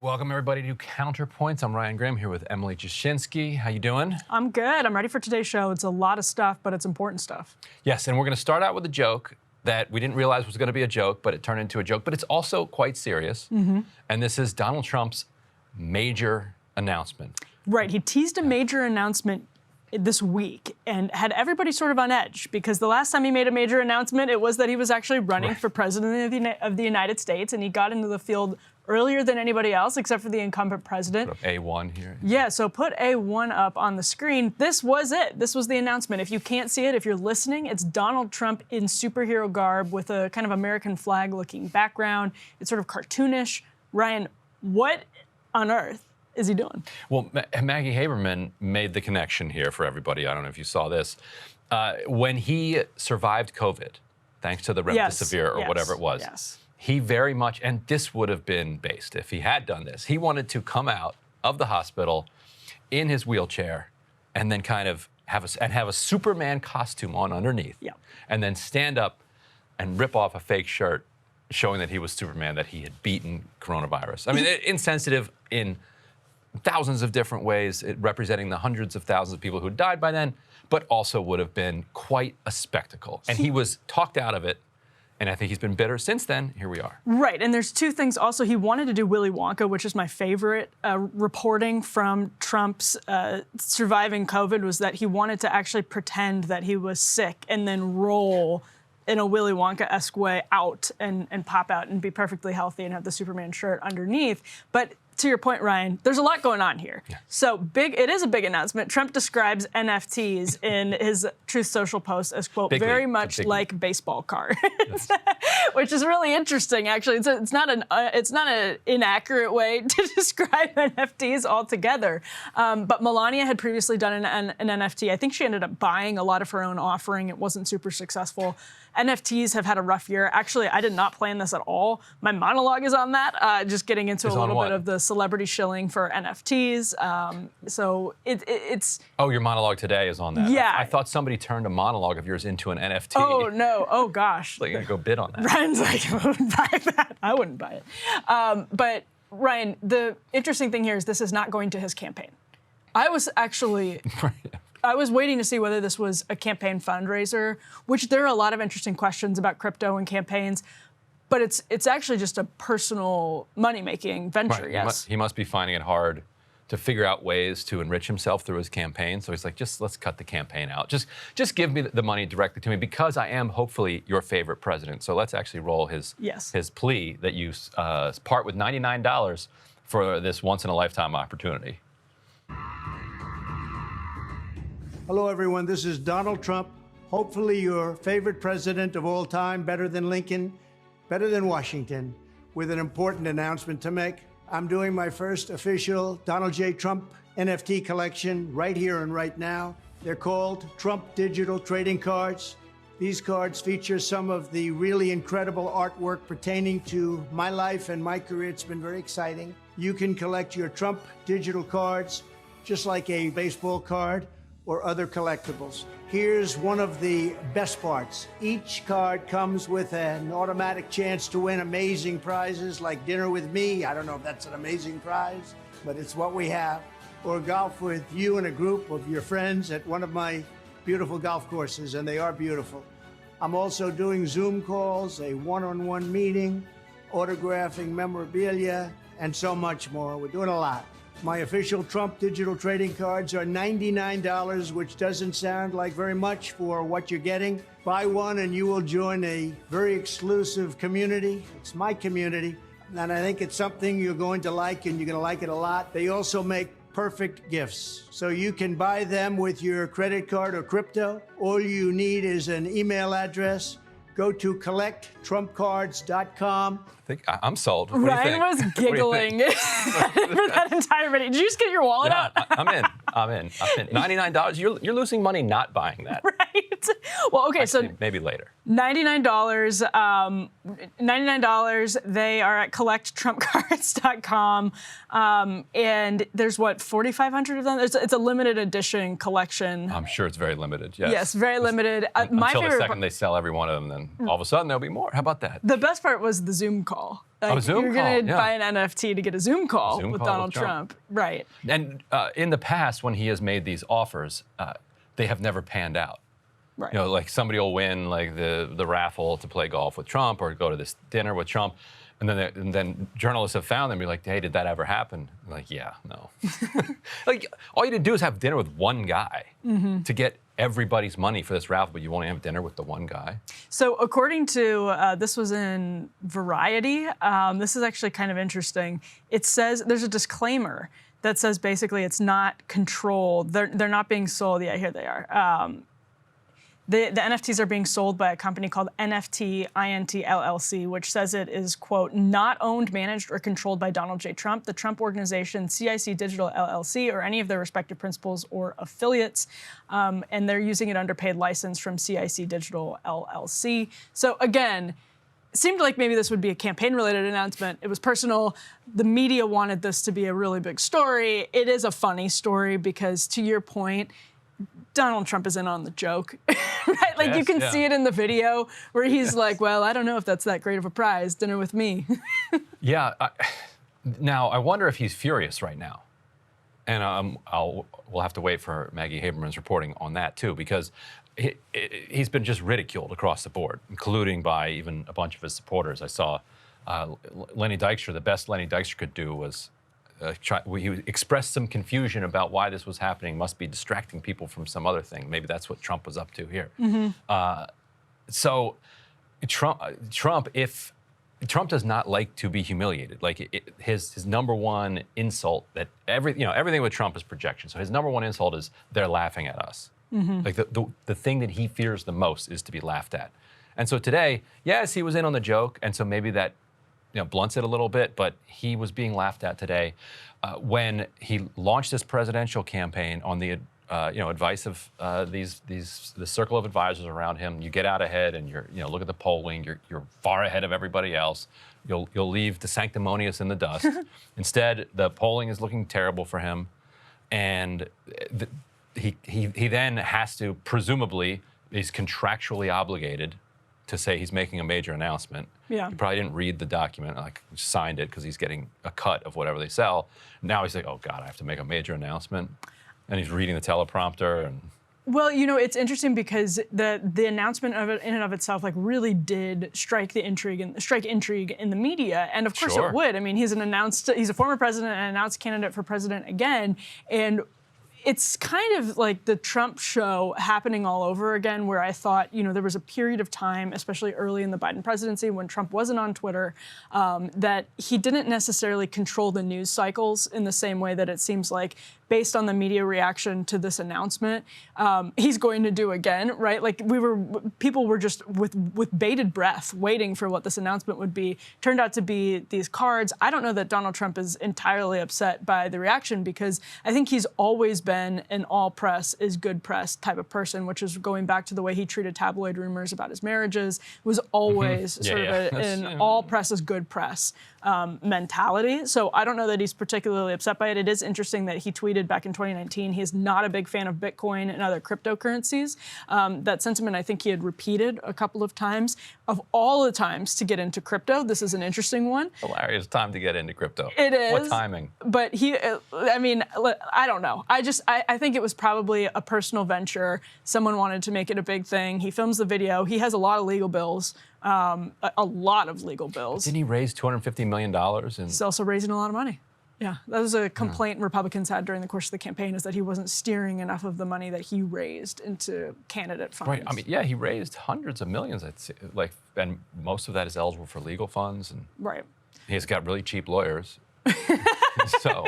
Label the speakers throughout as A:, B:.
A: Welcome everybody to Counterpoints. I'm Ryan Graham here with Emily Jashinsky. How you doing?
B: I'm good. I'm ready for today's show. It's a lot of stuff, but it's important stuff.
A: Yes, and we're going to start out with a joke that we didn't realize was going to be a joke, but it turned into a joke. But it's also quite serious. And this is Donald Trump's major announcement.
B: Right. He teased a major announcement this week and had everybody sort of on edge because the last time he made a major announcement, it was that he was actually running for president of the United States, and he got into the field earlier than anybody else except for the incumbent president.
A: Put up A1 here.
B: Yeah, so put A1 up on the screen. This was it. This was the announcement. If you can't see it, if you're listening, it's Donald Trump in superhero garb with a kind of American flag looking background. It's sort of cartoonish. Ryan, what on earth is he doing?
A: Well, Maggie Haberman made the connection here for everybody. I don't know if you saw this. When he survived COVID, thanks to the remdesivir or whatever it was, he very much, and this would have been based if he had done this, he wanted to come out of the hospital in his wheelchair and then kind of have a Superman costume on underneath, and then stand up and rip off a fake shirt showing that he was Superman, that he had beaten coronavirus. I mean, insensitive in thousands of different ways, representing the hundreds of thousands of people who died by then, but also would have been quite a spectacle. And he was talked out of it. And I think he's been bitter since then. Here we are.
B: Right, and there's two things. Also, he wanted to do Willy Wonka, which is my favorite reporting from Trump's surviving COVID, was that he wanted to actually pretend that he was sick and then roll in a Willy Wonka-esque way out and pop out and be perfectly healthy and have the Superman shirt underneath. But to your point, Ryan, there's a lot going on here. So it is a big announcement. Trump describes NFTs in his Truth Social post as, quote, very much like baseball cards, which is really interesting, actually. It's not an inaccurate way to describe NFTs altogether. But Melania had previously done an NFT. I think she ended up buying a lot of her own offering. It wasn't super successful. NFTs have had a rough year. Actually, I did not plan this at all. My monologue is on that, just getting into a little bit of the celebrity shilling for NFTs. So it's... Oh,
A: your monologue today is on that.
B: Yeah.
A: I thought somebody turned a monologue of yours into an NFT.
B: Oh, no. Oh, gosh.
A: So you're going to go bid on that.
B: Ryan's like, I wouldn't buy that. I wouldn't buy it. But, Ryan, the interesting thing here is this is not going to his campaign. I was actually... I was waiting to see whether this was a campaign fundraiser, which there are a lot of interesting questions about crypto and campaigns, but it's actually just a personal money-making venture,
A: right.
B: yes.
A: He must be finding it hard to figure out ways to enrich himself through his campaign. So he's like, let's cut the campaign out. Just give me the money directly to me because I am hopefully your favorite president. So let's actually roll his plea that you part with $99 for this once-in-a-lifetime opportunity.
C: Hello, everyone. This is Donald Trump, hopefully your favorite president of all time, better than Lincoln, better than Washington, with an important announcement to make. I'm doing my first official Donald J. Trump NFT collection right here and right now. They're called Trump Digital Trading Cards. These cards feature some of the really incredible artwork pertaining to my life and my career. It's been very exciting. You can collect your Trump digital cards just like a baseball card or other collectibles. Here's one of the best parts. Each card comes with an automatic chance to win amazing prizes like dinner with me. I don't know if that's an amazing prize, but it's what we have. Or golf with you and a group of your friends at one of my beautiful golf courses, and they are beautiful. I'm also doing Zoom calls, a one-on-one meeting, autographing memorabilia, and so much more. We're doing a lot. My official Trump digital trading cards are $99, which doesn't sound like very much for what you're getting. Buy one and you will join a very exclusive community. It's my community, and I think it's something you're going to like, and you're going to like it a lot. They also make perfect gifts. So you can buy them with your credit card or crypto. All you need is an email address. Go to collecttrumpcards.com.
A: I'm sold.
B: Ryan was giggling for that entire video. Did you just get your wallet out?
A: I'm in. $99. You're losing money not buying that.
B: Right. Right. Well, okay,
A: Actually,
B: so
A: maybe later.
B: $99. $99. They are at collecttrumpcards.com. And there's what, 4,500 of them? It's a limited edition collection.
A: I'm sure it's very limited. Yes.
B: Yes, very limited.
A: Until the second they sell every one of them, then all of a sudden there'll be more. How about that?
B: The best part was the Zoom call. Like,
A: Zoom
B: you're
A: call,
B: going to
A: yeah.
B: buy an NFT to get a Zoom call with Donald Trump. Right.
A: And in the past, when he has made these offers, they have never panned out.
B: Right.
A: You know, like somebody will win like the raffle to play golf with Trump or go to this dinner with Trump. And then journalists have found them. You're like, hey, did that ever happen? I'm like, yeah, no. Like, all you had to do is have dinner with one guy to get everybody's money for this raffle, but you only have dinner with the one guy.
B: So according to, this was in Variety, this is actually kind of interesting. It says, there's a disclaimer that says basically it's not controlled. They're not being sold. Yeah, here they are. The NFTs are being sold by a company called NFT Int LLC, which says it is, quote, not owned, managed, or controlled by Donald J. Trump, the Trump Organization, CIC Digital LLC, or any of their respective principals or affiliates. And they're using an underpaid license from CIC Digital LLC. So again, it seemed like maybe this would be a campaign-related announcement. It was personal. The media wanted this to be a really big story. It is a funny story because, to your point, Donald Trump is in on the joke, right? Like,
A: yes,
B: you can see it in the video where he's like, well, I don't know if that's that great of a prize, dinner with me.
A: Yeah. Now, I wonder if he's furious right now. And we'll have to wait for Maggie Haberman's reporting on that, too, because he's been just ridiculed across the board, including by even a bunch of his supporters. I saw Lenny Dykstra. The best Lenny Dykstra could do was he expressed some confusion about why this was happening, must be distracting people from some other thing. Maybe that's what Trump was up to here. So Trump, if Trump does not like to be humiliated, like his number one insult that everything with Trump is projection. So his number one insult is they're laughing at us. Like the thing that he fears the most is to be laughed at. And so today, yes, he was in on the joke, and so maybe that blunts it a little bit, but he was being laughed at today when he launched this presidential campaign on the advice of the circle of advisors around him. You get out ahead, and look at the polling. You're far ahead of everybody else. You'll leave the sanctimonious in the dust. Instead, the polling is looking terrible for him, and he then has to, presumably, he's contractually obligated to say he's making a major announcement.
B: Yeah.
A: He probably didn't read the document, like signed it because he's getting a cut of whatever they sell. Now he's like, oh God, I have to make a major announcement. And he's reading the teleprompter. And
B: well, it's interesting because the announcement of it in and of itself really did strike intrigue in the media, and of course
A: Sure.
B: it would. I mean, he's a former president and announced candidate for president again, and it's kind of like the Trump show happening all over again, where I thought, there was a period of time, especially early in the Biden presidency when Trump wasn't on Twitter, that he didn't necessarily control the news cycles in the same way that it seems like, based on the media reaction to this announcement, he's going to do again, right? Like people were just with bated breath waiting for what this announcement would be. Turned out to be these cards. I don't know that Donald Trump is entirely upset by the reaction, because I think he's always been an all press is good press type of person, which is going back to the way he treated tabloid rumors about his marriages. Was always sort of an all press is good press mentality. So I don't know that he's particularly upset by it. It is interesting that he tweeted back in 2019 he is not a big fan of Bitcoin and other cryptocurrencies. That sentiment I think he had repeated a couple of times. Of all the times to get into crypto, this is an interesting one.
A: Hilarious time to get into crypto.
B: It is.
A: What timing?
B: But I don't know. I think it was probably a personal venture. Someone wanted to make it a big thing. He films the video. He has a lot of legal bills. A lot of legal bills.
A: Didn't he raise $250 million?
B: He's also raising a lot of money. Yeah, that was a complaint Republicans had during the course of the campaign, is that he wasn't steering enough of the money that he raised into candidate funds.
A: Right. I mean, yeah, he raised hundreds of millions. And most of that is eligible for legal funds. And
B: right.
A: he's got really cheap lawyers. So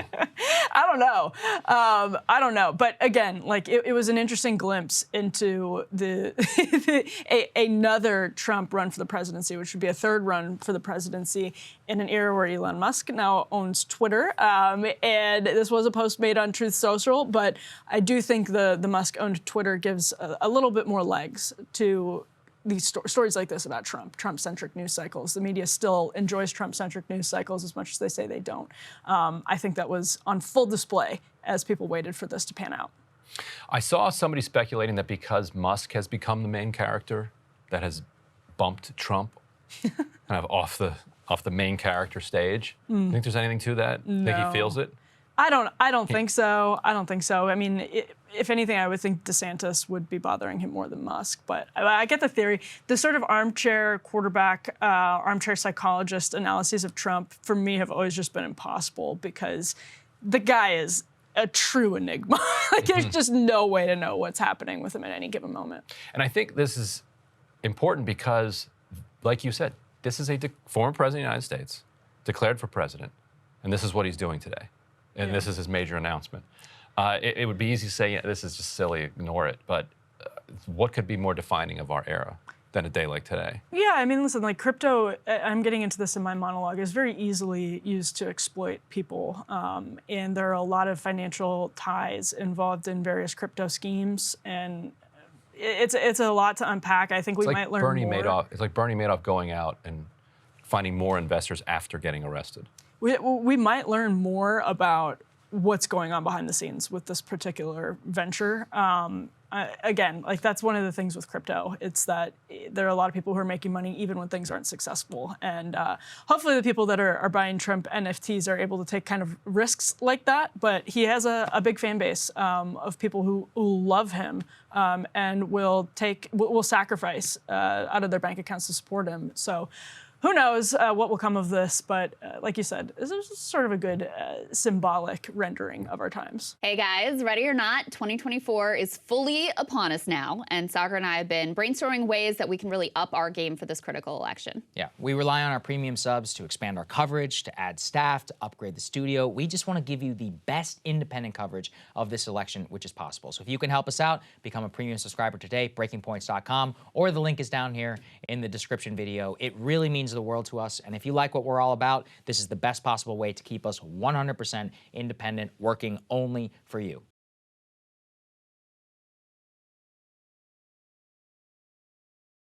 B: I don't know. I don't know. But again, like it was an interesting glimpse into another Trump run for the presidency, which would be a third run for the presidency in an era where Elon Musk now owns Twitter. And this was a post made on Truth Social, but I do think the Musk-owned Twitter gives a little bit more legs to these stories like this about Trump-centric news cycles. The media still enjoys Trump-centric news cycles as much as they say they don't. I think that was on full display as people waited for this to pan out.
A: I saw somebody speculating that because Musk has become the main character, that has bumped Trump kind of off the main character stage. You think there's anything to that?
B: No.
A: Think he feels it?
B: I don't think so. I don't think so. I mean, if anything, I would think DeSantis would be bothering him more than Musk. But I get the theory. The sort of armchair quarterback, armchair psychologist analyses of Trump, for me, have always just been impossible because the guy is a true enigma. Like, there's just no way to know what's happening with him at any given moment.
A: And I think this is important because, like you said, this is a former president of the United States, declared for president, and this is what he's doing today. And this is his major announcement. It would be easy to say, yeah, this is just silly, ignore it. But what could be more defining of our era than a day like today?
B: Yeah, I mean, listen, like crypto, I'm getting into this in my monologue, is very easily used to exploit people. And there are a lot of financial ties involved in various crypto schemes. And it's a lot to unpack. I think we might learn more.
A: It's like Bernie Madoff going out and finding more investors after getting arrested.
B: We might learn more about what's going on behind the scenes with this particular venture. Again, like that's one of the things with crypto. It's that there are a lot of people who are making money even when things aren't successful. And hopefully the people that are buying Trump NFTs are able to take kind of risks like that. But he has a big fan base of people who love him and will sacrifice out of their bank accounts to support him. So who knows what will come of this, but like you said, this is sort of a good symbolic rendering of our times.
D: Hey guys, ready or not, 2024 is fully upon us now, and Sagar and I have been brainstorming ways that we can really up our game for this critical election.
E: Yeah, we rely on our premium subs to expand our coverage, to add staff, to upgrade the studio. We just want to give you the best independent coverage of this election, which is possible. So if you can help us out, become a premium subscriber today, breakingpoints.com, or the link is down here in the description video. It really means the world to us, and if you like what we're all about, this is the best possible way to keep us 100% independent, working only for you.